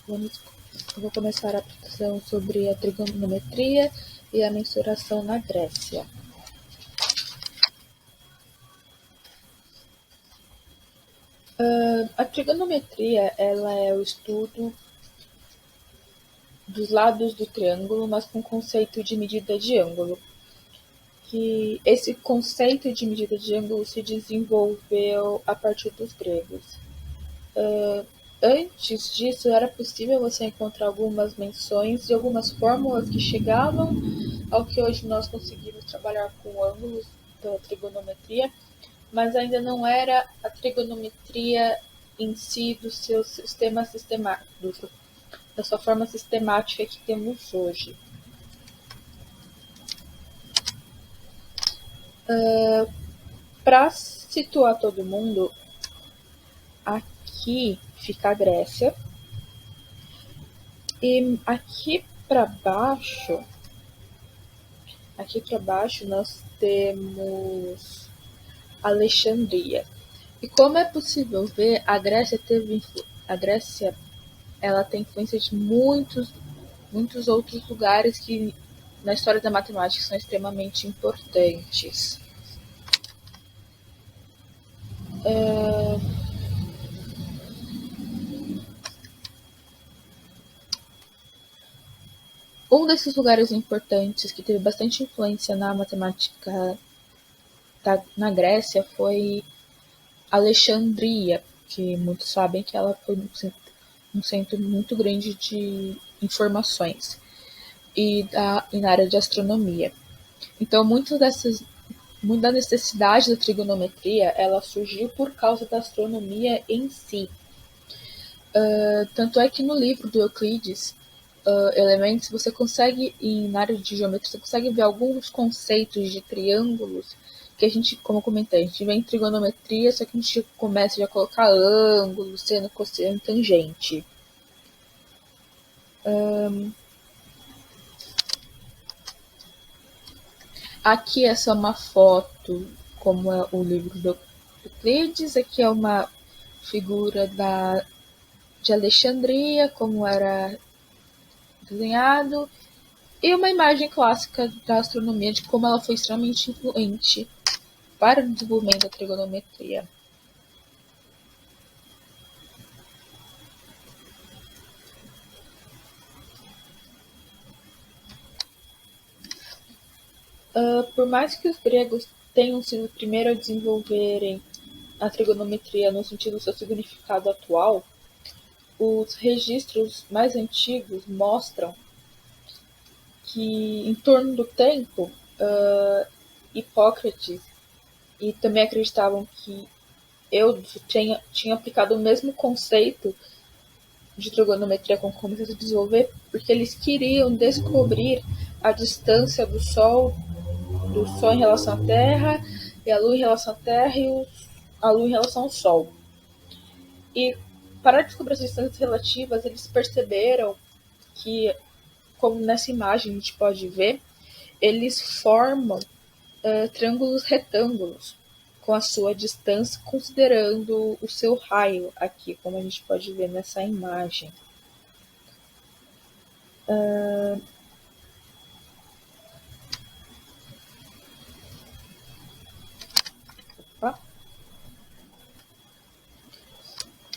Eu vou começar a apresentação sobre a trigonometria e a mensuração na Grécia. A trigonometria ela é o estudo dos lados do triângulo, mas com conceito de medida de ângulo. Que esse conceito de medida de ângulo se desenvolveu a partir dos gregos. Antes disso, era possível você encontrar algumas menções de algumas fórmulas que chegavam ao que hoje nós conseguimos trabalhar com ângulos da trigonometria, mas ainda não era a trigonometria em si do seu sistema sistemático, da sua forma sistemática que temos hoje. Para situar todo mundo, aqui fica a Grécia, e aqui para baixo nós temos Alexandria. E como é possível ver, a Grécia ela tem influência de muitos outros lugares que na história da matemática são extremamente importantes. Um desses lugares importantes que teve bastante influência na matemática na Grécia foi Alexandria, que muitos sabem que ela foi um centro muito grande de informações e na área de astronomia. Então, muita necessidade da trigonometria ela surgiu por causa da astronomia em si. Tanto é que no livro do Euclides, Elementos, você consegue, na área de geometria, você consegue ver alguns conceitos de triângulos que a gente, como eu comentei, a gente vê em trigonometria, só que a gente começa já a colocar ângulo, seno, cosseno, tangente. Aqui é só uma foto, como é o livro do Euclides, aqui é uma figura de Alexandria, como era desenhado, e uma imagem clássica da astronomia de como ela foi extremamente influente para o desenvolvimento da trigonometria. Por mais que os gregos tenham sido os primeiros a desenvolverem a trigonometria no sentido do seu significado atual, os registros mais antigos mostram que, em torno do tempo, Hipócrates e também acreditavam que Eudo tinha aplicado o mesmo conceito de trigonometria quando começou a se desenvolver, porque eles queriam descobrir a distância do Sol em relação à Terra, e a Lua em relação à Terra e a Lua em relação ao Sol. E para descobrir as distâncias relativas, eles perceberam que, como nessa imagem a gente pode ver, eles formam triângulos retângulos com a sua distância, considerando o seu raio aqui, como a gente pode ver nessa imagem.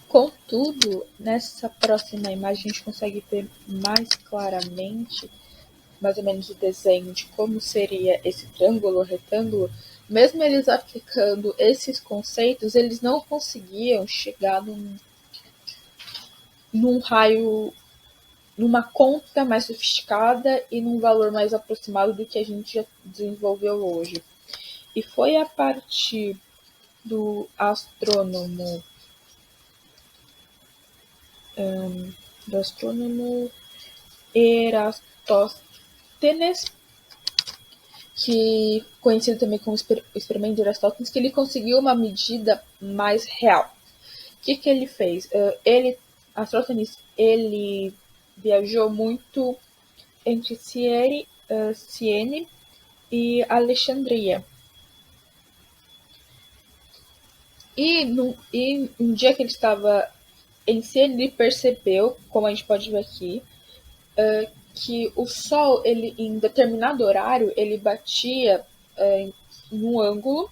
Contudo, nessa próxima imagem a gente consegue ver mais claramente, mais ou menos, o desenho de como seria esse triângulo ou retângulo. Mesmo eles aplicando esses conceitos, eles não conseguiam chegar num raio, numa conta mais sofisticada e num valor mais aproximado do que a gente já desenvolveu hoje. E foi a partir do astrônomo Eratosthenes, que conhecido também como experimento de Aristóteles, que ele conseguiu uma medida mais real. O que ele fez? Aristóteles, ele viajou muito entre Siene e Alexandria. E um dia que ele estava em si ele percebeu, como a gente pode ver aqui, que o Sol, ele, em determinado horário, ele batia em um ângulo,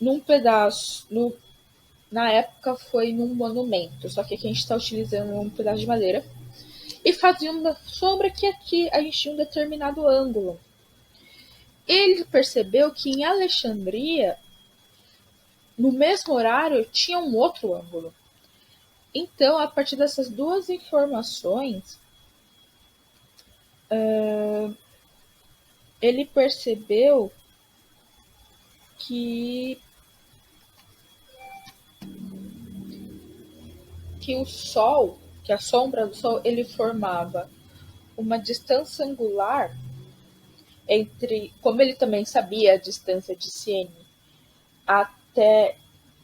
num pedaço, na época foi num monumento, só que aqui a gente está utilizando um pedaço de madeira, e fazia uma sombra que aqui a gente tinha um determinado ângulo. Ele percebeu que em Alexandria, no mesmo horário, tinha um outro ângulo. Então, a partir dessas duas informações, ele percebeu que o Sol, que a sombra do Sol, ele formava uma distância angular entre, como ele também sabia a distância de Siene até,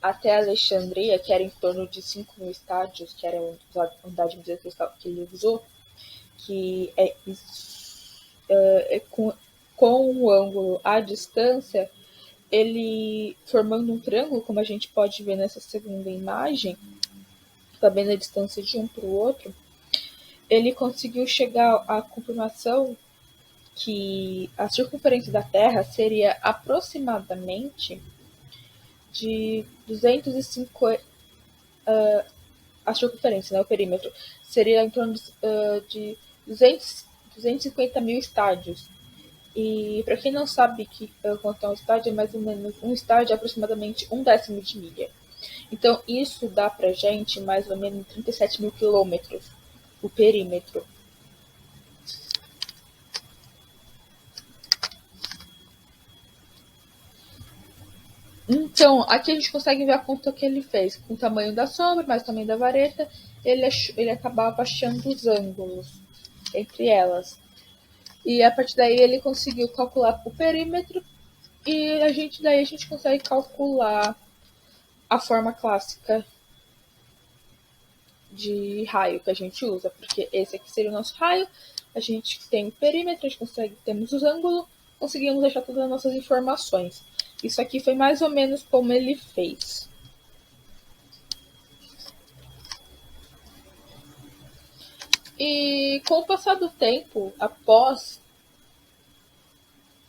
até Alexandria, que era em torno de 5.000 estádios, que era a unidade de medida que ele usou, que com o ângulo à distância, ele formando um triângulo, como a gente pode ver nessa segunda imagem, sabendo a distância de um para o outro, ele conseguiu chegar à confirmação que a circunferência da Terra seria aproximadamente de 250. A circunferência, né, o perímetro, seria em torno de 250 mil estádios. E para quem não sabe quanto é um estádio, é mais ou menos um estádio é aproximadamente 1/10 de milha. Então isso dá pra gente mais ou menos 37 mil quilômetros, o perímetro. Então, aqui a gente consegue ver a conta que ele fez. Com o tamanho da sombra, mais o tamanho da vareta, ele acabava achando os ângulos entre elas. E a partir daí ele conseguiu calcular o perímetro e daí a gente consegue calcular a forma clássica de raio que a gente usa, porque esse aqui seria o nosso raio, a gente tem o perímetro, a gente temos os ângulos, conseguimos deixar todas as nossas informações. Isso aqui foi mais ou menos como ele fez. E com o passar do tempo, após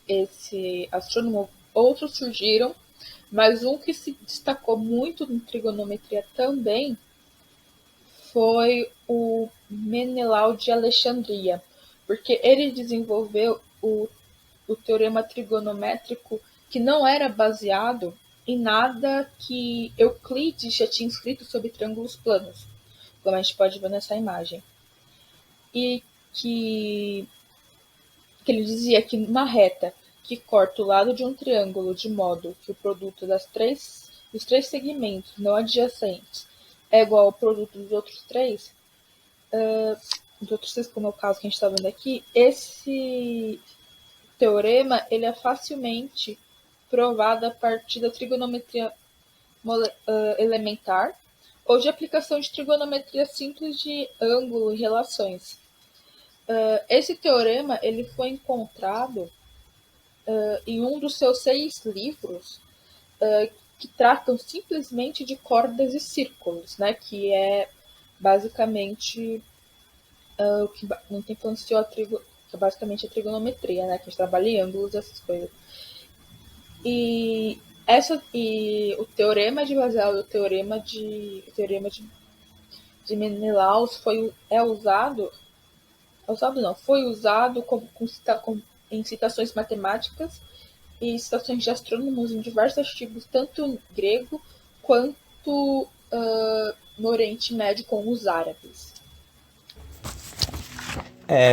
esse astrônomo, outros surgiram, mas um que se destacou muito em trigonometria também foi o Menelau de Alexandria, porque ele desenvolveu o teorema trigonométrico que não era baseado em nada que Euclides já tinha escrito sobre triângulos planos, como a gente pode ver nessa imagem. E que ele dizia que uma reta que corta o lado de um triângulo de modo que o produto dos três segmentos não adjacentes é igual ao produto dos outros três, como é o caso que a gente está vendo aqui, esse teorema ele é facilmente provado a partir da trigonometria elementar ou de aplicação de trigonometria simples de ângulo e relações. Esse teorema ele foi encontrado em um dos seus 6 livros que tratam simplesmente de cordas e círculos, né, que é basicamente o que muito influenciou que é basicamente a trigonometria, né, que a gente trabalha em ângulos e essas coisas. E o teorema de Basel e o teorema de Menelaus foi usado em citações matemáticas e citações de astrônomos em diversos artigos, tanto em grego quanto no Oriente Médio com os árabes.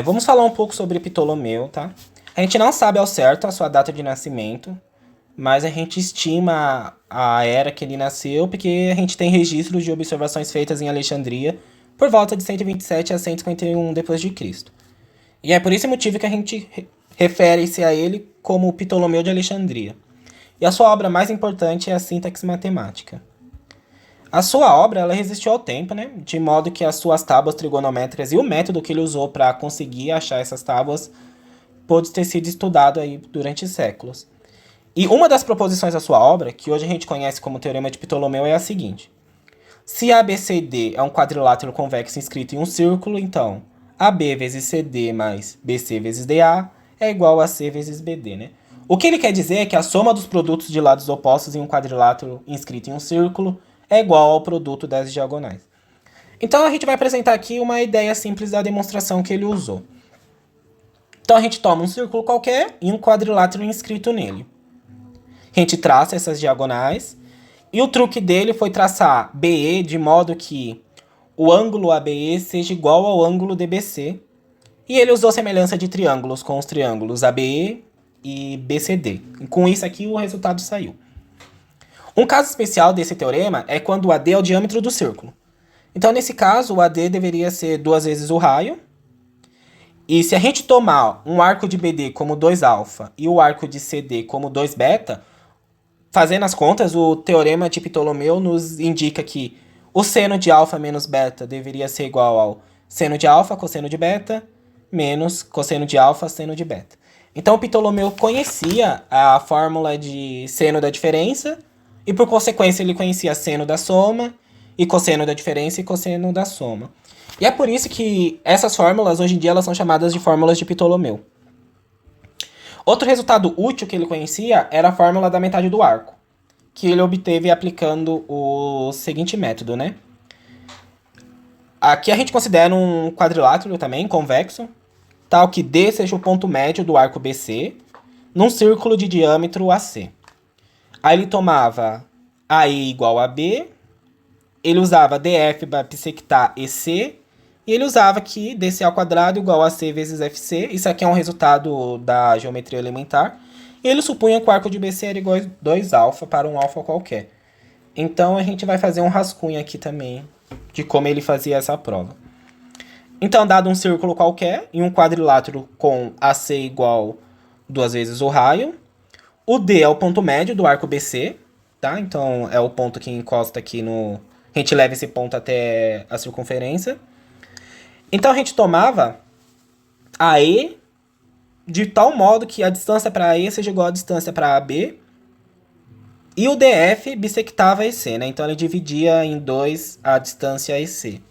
Vamos falar um pouco sobre Ptolomeu, tá? A gente não sabe ao certo a sua data de nascimento, mas a gente estima a era que ele nasceu porque a gente tem registros de observações feitas em Alexandria por volta de 127 a 151 d.C. E é por esse motivo que a gente refere-se a ele como Ptolomeu de Alexandria. E a sua obra mais importante é a Sintaxe Matemática. A sua obra ela resistiu ao tempo, né? De modo que as suas tábuas trigonométricas e o método que ele usou para conseguir achar essas tábuas pôde ter sido estudado aí durante séculos. E uma das proposições da sua obra, que hoje a gente conhece como Teorema de Ptolomeu, é a seguinte: Se ABCD é um quadrilátero convexo inscrito em um círculo, então AB vezes CD mais BC vezes DA é igual a C vezes BD, né? O que ele quer dizer é que a soma dos produtos de lados opostos em um quadrilátero inscrito em um círculo é igual ao produto das diagonais. Então a gente vai apresentar aqui uma ideia simples da demonstração que ele usou. Então a gente toma um círculo qualquer e um quadrilátero inscrito nele. A gente traça essas diagonais. E o truque dele foi traçar BE de modo que o ângulo ABE seja igual ao ângulo DBC. E ele usou semelhança de triângulos com os triângulos ABE e BCD. E com isso aqui o resultado saiu. Um caso especial desse teorema é quando o AD é o diâmetro do círculo. Então, nesse caso, o AD deveria ser 2 vezes o raio. E se a gente tomar um arco de BD como 2α e o arco de CD como 2β, fazendo as contas, o teorema de Ptolomeu nos indica que o seno de α menos beta deveria ser igual ao seno de α, cosseno de beta, menos cosseno de α, seno de beta. Então, Ptolomeu conhecia a fórmula de seno da diferença e, por consequência, ele conhecia seno da soma e cosseno da diferença e cosseno da soma. E é por isso que essas fórmulas, hoje em dia, elas são chamadas de fórmulas de Ptolomeu. Outro resultado útil que ele conhecia era a fórmula da metade do arco, que ele obteve aplicando o seguinte método, né? Aqui a gente considera um quadrilátero também, convexo, tal que D seja o ponto médio do arco BC, num círculo de diâmetro AC. Aí ele tomava AE igual a B, ele usava DF para bissectar EC, e ele usava aqui DC ao quadrado igual a C vezes FC. Isso aqui é um resultado da geometria elementar. E ele supunha que o arco de BC era igual a 2α para um alfa qualquer. Então a gente vai fazer um rascunho aqui também de como ele fazia essa prova. Então, dado um círculo qualquer e um quadrilátero com AC igual 2 vezes o raio, o D é o ponto médio do arco BC, tá? Então é o ponto que encosta aqui no... A gente leva esse ponto até a circunferência. Então a gente tomava AE de tal modo que a distância para AE seja igual à distância para AB. E o DF bissectava EC, né? Então ele dividia em 2 a distância EC.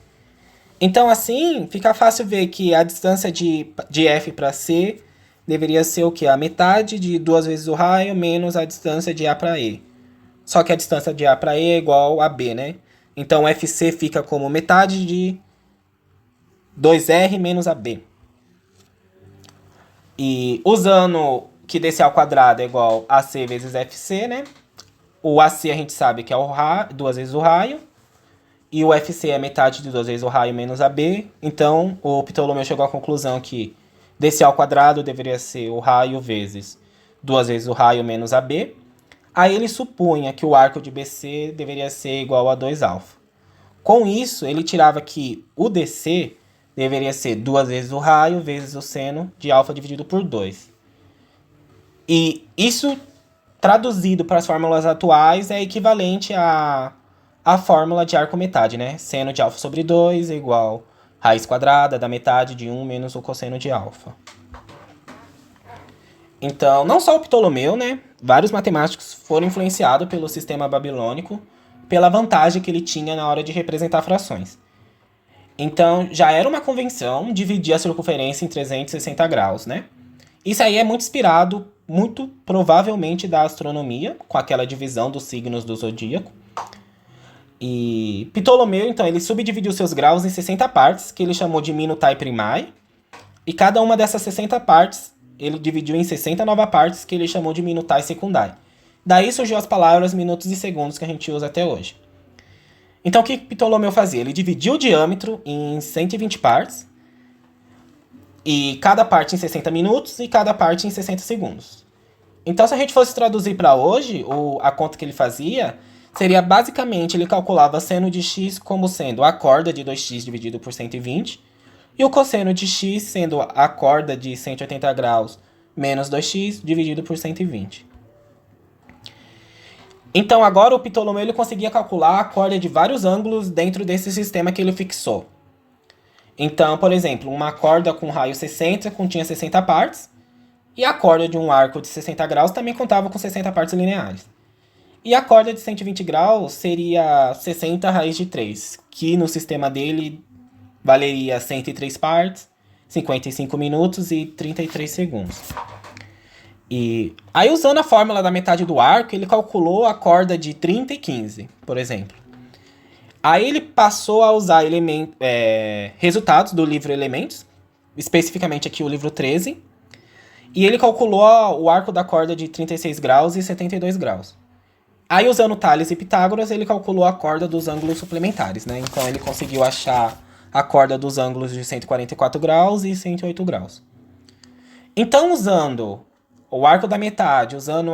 Então assim, fica fácil ver que a distância de F para C deveria ser o quê? A metade de 2 vezes o raio menos a distância de A para E. Só que a distância de A para E é igual a B, né? Então FC fica como metade de 2R menos AB. E usando que DC ao quadrado é igual a AC vezes FC, né? O AC a gente sabe que é 2 vezes o raio. E o FC é metade de 2 vezes o raio menos AB. Então, o Ptolomeu chegou à conclusão que DC ao quadrado deveria ser o raio vezes 2 vezes o raio menos AB. Aí ele supunha que o arco de BC deveria ser igual a 2α. Com isso, ele tirava que o DC deveria ser 2 vezes o raio vezes o seno de alfa dividido por 2. E isso, traduzido para as fórmulas atuais, é equivalente à fórmula de arco metade, né? Seno de alfa sobre 2 é igual a raiz quadrada da metade de 1 menos o cosseno de alfa. Então, não só o Ptolomeu, né? Vários matemáticos foram influenciados pelo sistema babilônico, pela vantagem que ele tinha na hora de representar frações. Então, já era uma convenção dividir a circunferência em 360 graus, né? Isso aí é muito inspirado, muito provavelmente, da astronomia, com aquela divisão dos signos do zodíaco. E Ptolomeu, então, ele subdividiu seus graus em 60 partes, que ele chamou de Minutae Primae. E cada uma dessas 60 partes, ele dividiu em 60 novas partes, que ele chamou de Minutae Secundae. Daí surgiu as palavras minutos e segundos que a gente usa até hoje. Então, o que Ptolomeu fazia? Ele dividiu o diâmetro em 120 partes, e cada parte em 60 minutos e cada parte em 60 segundos. Então, se a gente fosse traduzir para hoje, a conta que ele fazia seria basicamente, ele calculava seno de x como sendo a corda de 2x dividido por 120, e o cosseno de x sendo a corda de 180 graus menos 2x dividido por 120. Então, agora o Ptolomeu ele conseguia calcular a corda de vários ângulos dentro desse sistema que ele fixou. Então, por exemplo, uma corda com raio 60 continha 60 partes, e a corda de um arco de 60 graus também contava com 60 partes lineares. E a corda de 120 graus seria 60 raiz de 3, que no sistema dele valeria 103 partes, 55 minutos e 33 segundos. E aí, usando a fórmula da metade do arco, ele calculou a corda de 30 e 15, por exemplo. Aí ele passou a usar resultados do livro Elementos, especificamente aqui o livro 13, e ele calculou o arco da corda de 36 graus e 72 graus. Aí, usando Tales e Pitágoras, ele calculou a corda dos ângulos suplementares, né? Então, ele conseguiu achar a corda dos ângulos de 144 graus e 108 graus. Então, usando o arco da metade, usando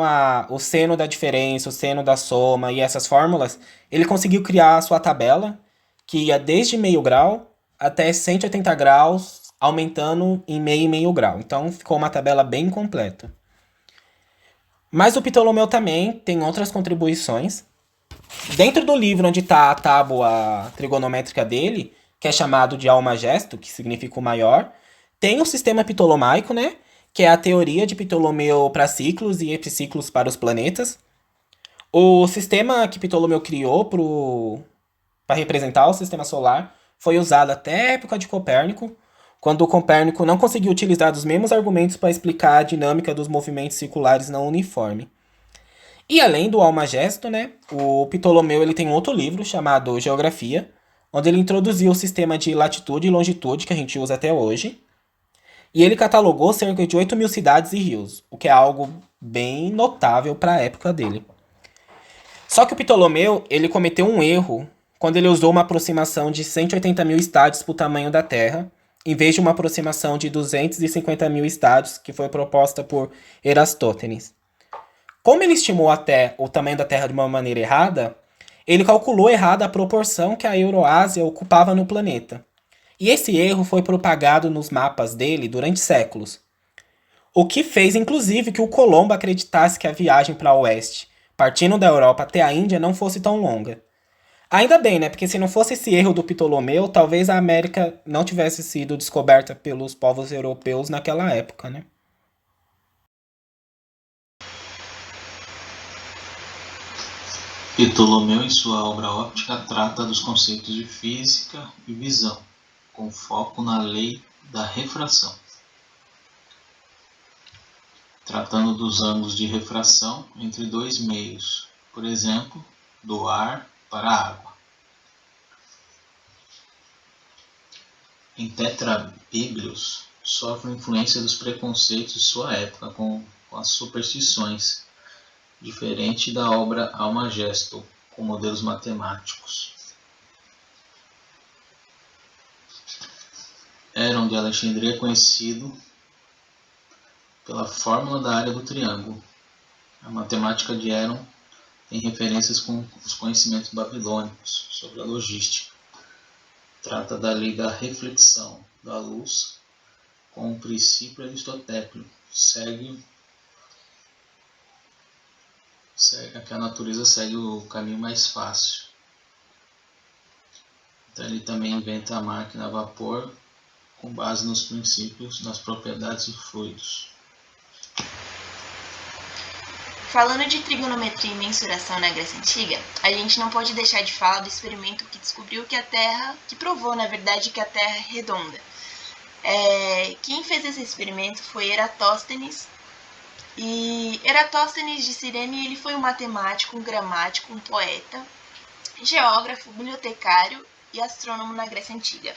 o seno da diferença, o seno da soma e essas fórmulas, ele conseguiu criar a sua tabela, que ia desde meio grau até 180 graus, aumentando em meio e meio grau. Então, ficou uma tabela bem completa. Mas o Ptolomeu também tem outras contribuições. Dentro do livro onde está a tábua trigonométrica dele, que é chamado de Almagesto, que significa o maior, tem o sistema ptolomaico, né? Que é a teoria de Ptolomeu para ciclos e epiciclos para os planetas. O sistema que Ptolomeu criou para representar o sistema solar foi usado até a época de Copérnico, quando o Copérnico não conseguiu utilizar os mesmos argumentos para explicar a dinâmica dos movimentos circulares não uniforme. E além do Almagesto, né, o Ptolomeu ele tem outro livro chamado Geografia, onde ele introduziu o sistema de latitude e longitude que a gente usa até hoje. E ele catalogou cerca de 8.000 cidades e rios, o que é algo bem notável para a época dele. Só que o Ptolomeu ele cometeu um erro quando ele usou uma aproximação de 180.000 estádios para o tamanho da Terra, em vez de uma aproximação de 250.000 estádios que foi proposta por Erastótenes. Como ele estimou até o tamanho da Terra de uma maneira errada, ele calculou errada a proporção que a Euroásia ocupava no planeta. E esse erro foi propagado nos mapas dele durante séculos. O que fez, inclusive, que o Colombo acreditasse que a viagem para o oeste, partindo da Europa até a Índia, não fosse tão longa. Ainda bem, né? Porque se não fosse esse erro do Ptolomeu, talvez a América não tivesse sido descoberta pelos povos europeus naquela época, né? Ptolomeu, em sua obra óptica, trata dos conceitos de física e visão, com foco na lei da refração, tratando dos ângulos de refração entre dois meios, por exemplo, do ar para a água. Em Tetrabíblios, sofre influência dos preconceitos de sua época com as superstições, diferente da obra Almagesto, com modelos matemáticos. Heron de Alexandria é conhecido pela fórmula da área do triângulo. A matemática de Heron tem referências com os conhecimentos babilônicos sobre a logística. Trata da lei da reflexão da luz com o princípio aristotélico. Que a natureza segue o caminho mais fácil. Então ele também inventa a máquina a vapor com base nos princípios das propriedades de fluidos. Falando de trigonometria e mensuração na Grécia Antiga, a gente não pode deixar de falar do experimento que descobriu que provou, na verdade, que a Terra é redonda. Quem fez esse experimento foi Eratóstenes. E Eratóstenes de Cirene, ele foi um matemático, um gramático, um poeta, geógrafo, bibliotecário e astrônomo na Grécia Antiga.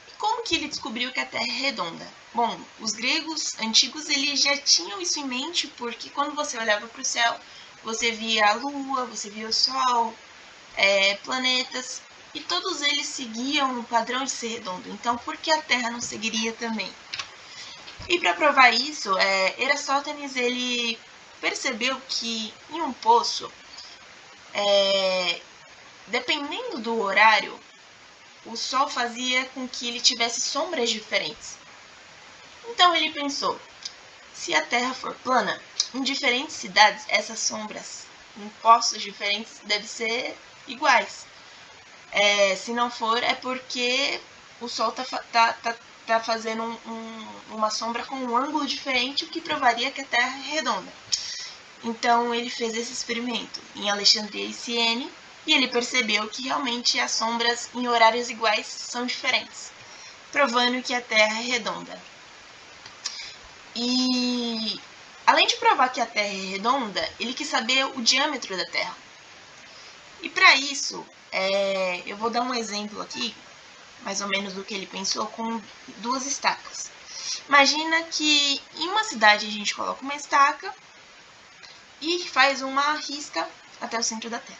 E como que ele descobriu que a Terra é redonda? Bom, os gregos antigos eles já tinham isso em mente, porque quando você olhava para o céu, você via a Lua, você via o Sol, planetas, e todos eles seguiam o padrão de ser redondo. Então, por que a Terra não seguiria também? E para provar isso, Eratóstenes ele percebeu que em um poço, dependendo do horário, o Sol fazia com que ele tivesse sombras diferentes. Então ele pensou, se a Terra for plana, em diferentes cidades, essas sombras em poços diferentes devem ser iguais. Se não for, é porque o Sol tá fazendo uma sombra com um ângulo diferente, o que provaria que a Terra é redonda. Então ele fez esse experimento em Alexandria e Siene e ele percebeu que realmente as sombras em horários iguais são diferentes, provando que a Terra é redonda. E além de provar que a Terra é redonda, ele quis saber o diâmetro da Terra. E para isso, eu vou dar um exemplo aqui, mais ou menos do que ele pensou, com 2 estacas. Imagina que em uma cidade a gente coloca uma estaca e faz uma risca até o centro da Terra.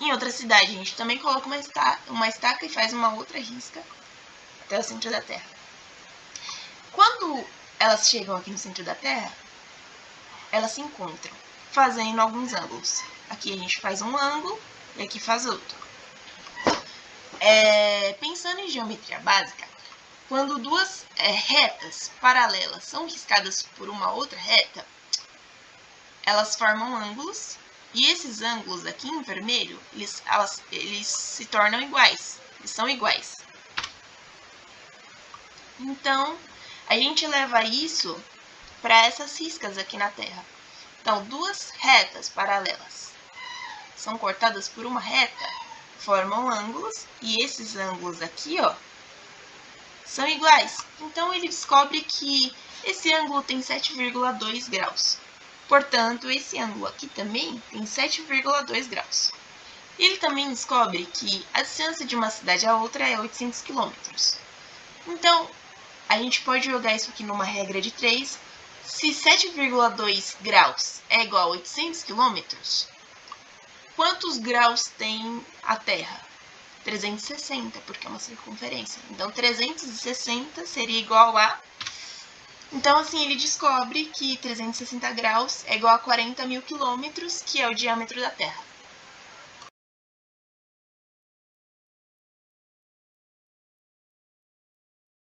Em outra cidade a gente também coloca uma estaca e faz uma outra risca até o centro da Terra. Quando elas chegam aqui no centro da Terra, elas se encontram, fazendo alguns ângulos. Aqui a gente faz um ângulo e aqui faz outro. Pensando em geometria básica, quando 2 retas paralelas são riscadas por uma outra reta, elas formam ângulos, e esses ângulos aqui em vermelho, eles se tornam iguais, eles são iguais. Então, a gente leva isso para essas riscas aqui na Terra. Então, 2 retas paralelas são cortadas por uma reta, formam ângulos, e esses ângulos aqui, ó, são iguais. Então, ele descobre que esse ângulo tem 7,2 graus. Portanto, esse ângulo aqui também tem 7,2 graus. Ele também descobre que a distância de uma cidade a outra é 800 km. Então, a gente pode jogar isso aqui numa regra de 3. Se 7,2 graus é igual a 800 km, quantos graus tem a Terra? 360, porque é uma circunferência. Então, 360 seria igual a... Então, assim, ele descobre que 360 graus é igual a 40 mil quilômetros, que é o diâmetro da Terra.